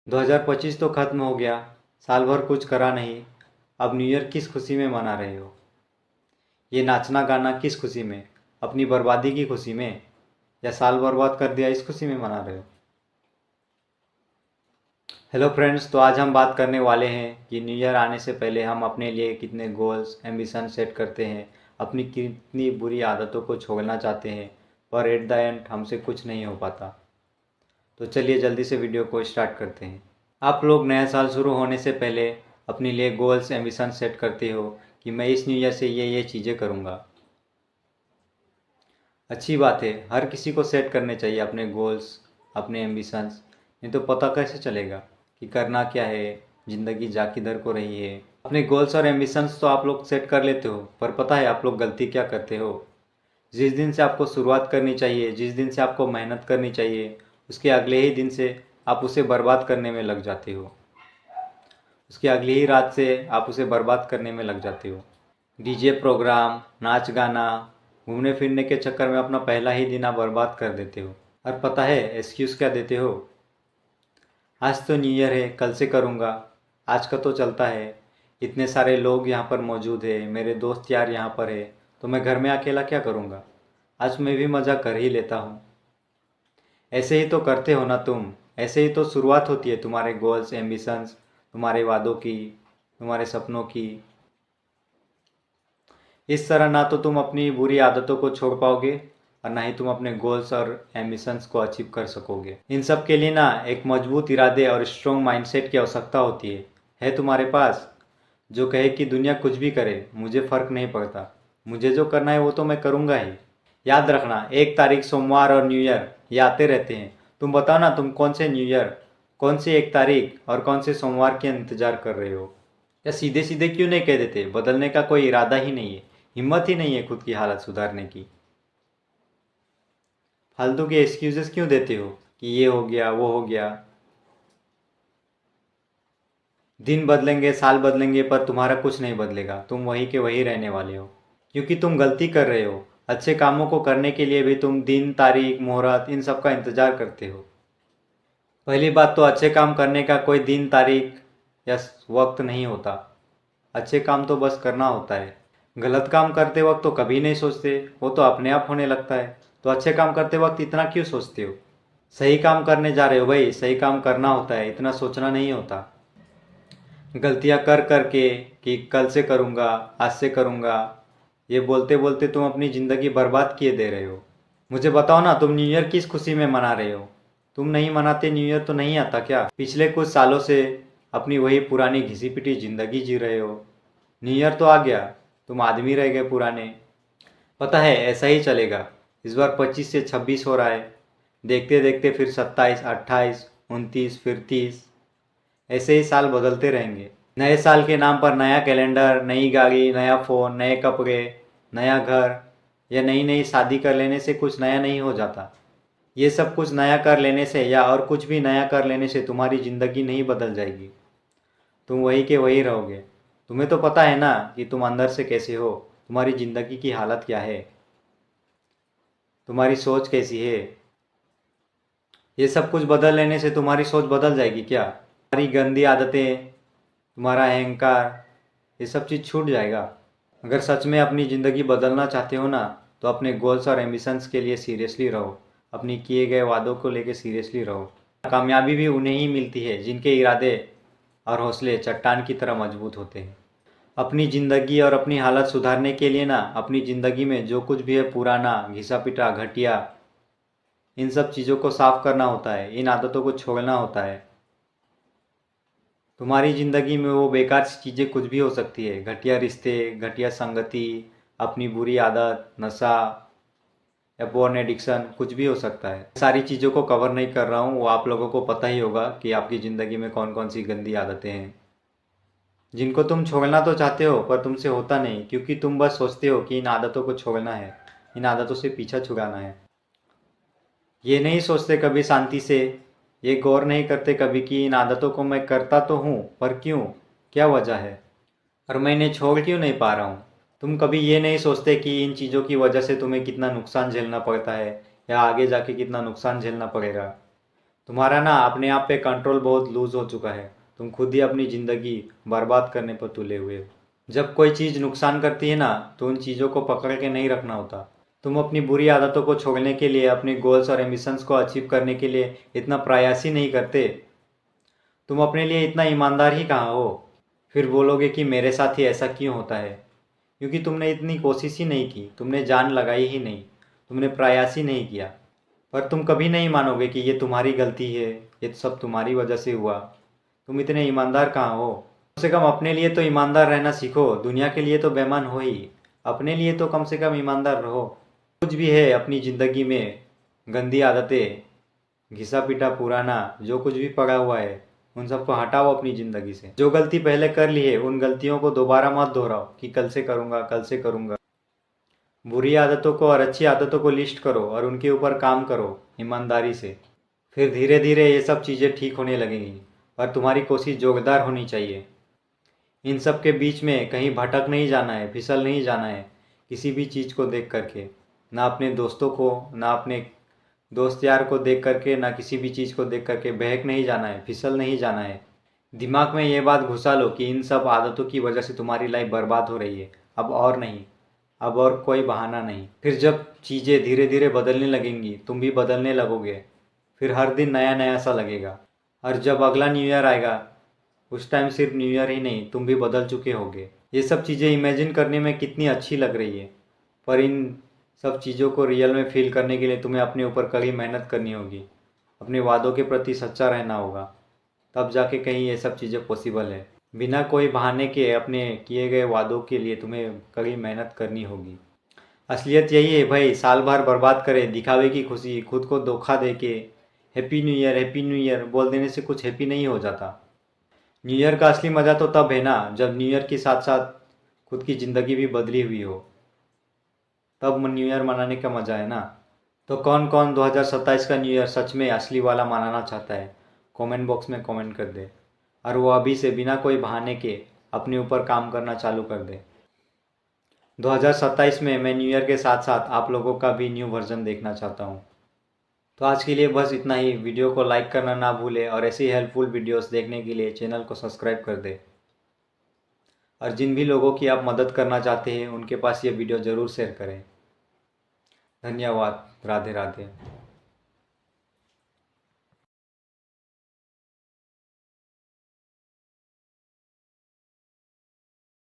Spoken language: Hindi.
2025 तो खत्म हो गया। साल भर कुछ करा नहीं। अब न्यू ईयर किस खुशी में मना रहे हो? ये नाचना गाना किस खुशी में? अपनी बर्बादी की खुशी में, या साल बर्बाद कर दिया इस खुशी में मना रहे हो? हेलो फ्रेंड्स, तो आज हम बात करने वाले हैं कि न्यू ईयर आने से पहले हम अपने लिए कितने गोल्स एम्बिशन सेट करते हैं, अपनी कितनी बुरी आदतों को छोड़ना चाहते हैं, पर एट द एंड हमसे कुछ नहीं हो पाता। तो चलिए जल्दी से वीडियो को स्टार्ट करते हैं। आप लोग नया साल शुरू होने से पहले अपने लिए गोल्स एम्बिशन सेट करते हो कि मैं इस न्यू ईयर से ये चीज़ें करूँगा। अच्छी बात है, हर किसी को सेट करने चाहिए अपने गोल्स, अपने एम्बिशंस। नहीं तो पता कैसे चलेगा कि करना क्या है, ज़िंदगी जा किधर को रही है। अपने गोल्स और एम्बिशंस तो आप लोग सेट कर लेते हो, पर पता है आप लोग गलती क्या करते हो? जिस दिन से आपको शुरुआत करनी चाहिए, जिस दिन से आपको मेहनत करनी चाहिए, उसके अगले ही दिन से आप उसे बर्बाद करने में लग जाते हो। उसकी अगली ही रात से आप उसे बर्बाद करने में लग जाते हो। डीजे प्रोग्राम, नाच गाना, घूमने फिरने के चक्कर में अपना पहला ही दिन आप बर्बाद कर देते हो। और पता है एक्सक्यूज़ क्या देते हो? आज तो न्यू ईयर है, कल से करूँगा। आज का तो चलता है, इतने सारे लोग यहाँ पर मौजूद है, मेरे दोस्त यार यहाँ पर है, तो मैं घर में अकेला क्या करूँगा? आज मैं भी मज़ा कर ही लेता हूँ। ऐसे ही तो करते हो ना तुम। ऐसे ही तो शुरुआत होती है तुम्हारे गोल्स एम्बिशंस, तुम्हारे वादों की, तुम्हारे सपनों की। इस तरह ना तो तुम अपनी बुरी आदतों को छोड़ पाओगे, और ना ही तुम अपने गोल्स और एम्बिशंस को अचीव कर सकोगे। इन सब के लिए ना एक मजबूत इरादे और स्ट्रॉन्ग माइंडसेट की आवश्यकता होती है तुम्हारे पास? जो कहे कि दुनिया कुछ भी करे, मुझे फ़र्क नहीं पड़ता, मुझे जो करना है वो तो मैं करूँगा ही। याद रखना, 1 तारीख सोमवार और न्यू ईयर ये आते रहते हैं। तुम बताओ ना, तुम कौन से न्यू ईयर, कौन सी 1 तारीख और कौन से सोमवार के इंतज़ार कर रहे हो? या सीधे सीधे क्यों नहीं कह देते? बदलने का कोई इरादा ही नहीं है, हिम्मत ही नहीं है खुद की हालत सुधारने की। फालतू के एक्सक्यूजेस क्यों देते हो कि ये हो गया वो हो गया? दिन बदलेंगे, साल बदलेंगे, पर तुम्हारा कुछ नहीं बदलेगा। तुम वही के वही रहने वाले हो, क्योंकि तुम गलती कर रहे हो। अच्छे कामों को करने के लिए भी तुम दिन, तारीख, मुहूर्त इन सब का इंतजार करते हो। पहली बात तो अच्छे काम करने का कोई दिन, तारीख या वक्त नहीं होता। अच्छे काम तो बस करना होता है। गलत काम करते वक्त तो कभी नहीं सोचते, वो तो अपने आप होने लगता है। तो अच्छे काम करते वक्त इतना क्यों सोचते हो? सही काम करने जा रहे हो भाई, सही काम करना होता है, इतना सोचना नहीं होता। गलतियां कर करके कि कल से करूँगा, आज से करूँगा, ये बोलते बोलते तुम अपनी ज़िंदगी बर्बाद किए दे रहे हो। मुझे बताओ ना, तुम न्यू ईयर किस खुशी में मना रहे हो? तुम नहीं मनाते न्यू ईयर तो नहीं आता क्या? पिछले कुछ सालों से अपनी वही पुरानी घिसी पिटी ज़िंदगी जी रहे हो। न्यू ईयर तो आ गया, तुम आदमी रह गए पुराने। पता है ऐसा ही चलेगा। इस बार 25 से 26 हो रहा है, देखते देखते फिर 27, 28, 29, फिर 30। ऐसे ही साल बदलते रहेंगे। नए साल के नाम पर नया कैलेंडर, नई गाड़ी, नया फ़ोन, नए कपड़े, नया घर या नई नई शादी कर लेने से कुछ नया नहीं हो जाता। ये सब कुछ नया कर लेने से या और कुछ भी नया कर लेने से तुम्हारी ज़िंदगी नहीं बदल जाएगी। तुम वही के वही रहोगे। तुम्हें तो पता है ना कि तुम अंदर से कैसे हो, तुम्हारी ज़िंदगी की हालत क्या है, तुम्हारी सोच कैसी है। ये सब कुछ बदल लेने से तुम्हारी सोच बदल जाएगी क्या? तुम्हारी गंदी आदतें, तुम्हारा अहंकार, ये सब चीज़ छूट जाएगा। अगर सच में अपनी ज़िंदगी बदलना चाहते हो ना, तो अपने गोल्स और एम्बिशंस के लिए सीरियसली रहो। अपनी किए गए वादों को लेकर सीरियसली रहो। कामयाबी भी उन्हें ही मिलती है जिनके इरादे और हौसले चट्टान की तरह मजबूत होते हैं। अपनी ज़िंदगी और अपनी हालत सुधारने के लिए ना, अपनी ज़िंदगी में जो कुछ भी है पुराना, घिसा पिटा, घटिया, इन सब चीज़ों को साफ करना होता है, इन आदतों को छोड़ना होता है। तुम्हारी ज़िंदगी में वो बेकार सी चीज़ें कुछ भी हो सकती है, घटिया रिश्ते, घटिया संगति, अपनी बुरी आदत, नशा या पोर्न एडिक्शन, कुछ भी हो सकता है। सारी चीज़ों को कवर नहीं कर रहा हूँ, वो आप लोगों को पता ही होगा कि आपकी ज़िंदगी में कौन कौन सी गंदी आदतें हैं, जिनको तुम छोड़ना तो चाहते हो पर तुमसे होता नहीं, क्योंकि तुम बस सोचते हो कि इन आदतों को छोड़ना है, इन आदतों से पीछा छुड़ाना है। ये नहीं सोचते कभी शांति से, ये गौर नहीं करते कभी कि इन आदतों को मैं करता तो हूँ, पर क्यों, क्या वजह है, और मैं इन्हें छोड़ क्यों नहीं पा रहा हूँ। तुम कभी ये नहीं सोचते कि इन चीज़ों की वजह से तुम्हें कितना नुकसान झेलना पड़ता है, या आगे जाके कितना नुकसान झेलना पड़ेगा। तुम्हारा ना अपने आप पे कंट्रोल बहुत लूज हो चुका है। तुम खुद ही अपनी ज़िंदगी बर्बाद करने पर तुले हुए हो। जब कोई चीज़ नुकसान करती है ना, तो उन चीज़ों को पकड़ के नहीं रखना होता। तुम अपनी बुरी आदतों को छोड़ने के लिए, अपने गोल्स और एम्बिशंस को अचीव करने के लिए इतना प्रयास ही नहीं करते। तुम अपने लिए इतना ईमानदार ही कहाँ हो? फिर बोलोगे कि मेरे साथ ही ऐसा क्यों होता है? क्योंकि तुमने इतनी कोशिश ही नहीं की, तुमने जान लगाई ही नहीं, तुमने प्रयास ही नहीं किया। पर तुम कभी नहीं मानोगे कि ये तुम्हारी गलती है, ये सब तुम्हारी वजह से हुआ। तुम इतने ईमानदार कहाँ हो? कम से कम अपने लिए तो ईमानदार रहना सीखो। दुनिया के लिए तो बेईमान हो ही, अपने लिए तो कम से कम ईमानदार रहो। कुछ भी है अपनी ज़िंदगी में, गंदी आदतें, घिसा पिटा पुराना जो कुछ भी पड़ा हुआ है, उन सबको हटाओ अपनी ज़िंदगी से। जो गलती पहले कर ली है, उन गलतियों को दोबारा मत दोहराओ कि कल से करूँगा, कल से करूँगा। बुरी आदतों को और अच्छी आदतों को लिस्ट करो और उनके ऊपर काम करो ईमानदारी से। फिर धीरे धीरे ये सब चीज़ें ठीक होने लगेंगी। पर तुम्हारी कोशिश जोरदार होनी चाहिए। इन सब के बीच में कहीं भटक नहीं जाना है, फिसल नहीं जाना है किसी भी चीज़ को देख करके। ना अपने दोस्तों को, ना अपने दोस्त यार को देख करके, ना किसी भी चीज़ को देख करके बहक नहीं जाना है, फिसल नहीं जाना है। दिमाग में ये बात घुसा लो कि इन सब आदतों की वजह से तुम्हारी लाइफ बर्बाद हो रही है, अब और नहीं, अब और कोई बहाना नहीं। फिर जब चीज़ें धीरे धीरे बदलने लगेंगी, तुम भी बदलने लगोगे। फिर हर दिन नया नया सा लगेगा। और जब अगला न्यू ईयर आएगा, उस टाइम सिर्फ न्यू ईयर ही नहीं, तुम भी बदल चुके होगे। ये सब चीज़ें इमेजिन करने में कितनी अच्छी लग रही है, पर इन सब चीज़ों को रियल में फील करने के लिए तुम्हें अपने ऊपर कड़ी मेहनत करनी होगी। अपने वादों के प्रति सच्चा रहना होगा, तब जाके कहीं ये सब चीज़ें पॉसिबल है। बिना कोई बहाने के अपने किए गए वादों के लिए तुम्हें कड़ी मेहनत करनी होगी। असलियत यही है भाई, साल भर बर्बाद करे दिखावे की खुशी, खुद को धोखा दे के हैप्पी न्यू ईयर बोल देने से कुछ हैप्पी नहीं हो जाता। न्यू ईयर का असली मज़ा तो तब है ना, जब न्यू ईयर के साथ साथ खुद की ज़िंदगी भी बदली हुई हो, तब न्यू ईयर मनाने का मज़ा है ना। तो कौन कौन 2027 का न्यू ईयर सच में असली वाला मनाना चाहता है, कमेंट बॉक्स में कमेंट कर दे। और वो अभी से बिना कोई बहाने के अपने ऊपर काम करना चालू कर दे। 2027 में मैं न्यू ईयर के साथ साथ आप लोगों का भी न्यू वर्जन देखना चाहता हूँ। तो आज के लिए बस इतना ही। वीडियो को लाइक करना ना भूले और ऐसी हेल्पफुल वीडियोस देखने के लिए चैनल को सब्सक्राइब कर दे। और जिन भी लोगों की आप मदद करना चाहते हैं, उनके पास ये वीडियो ज़रूर शेयर करें। धन्यवाद। राधे राधे।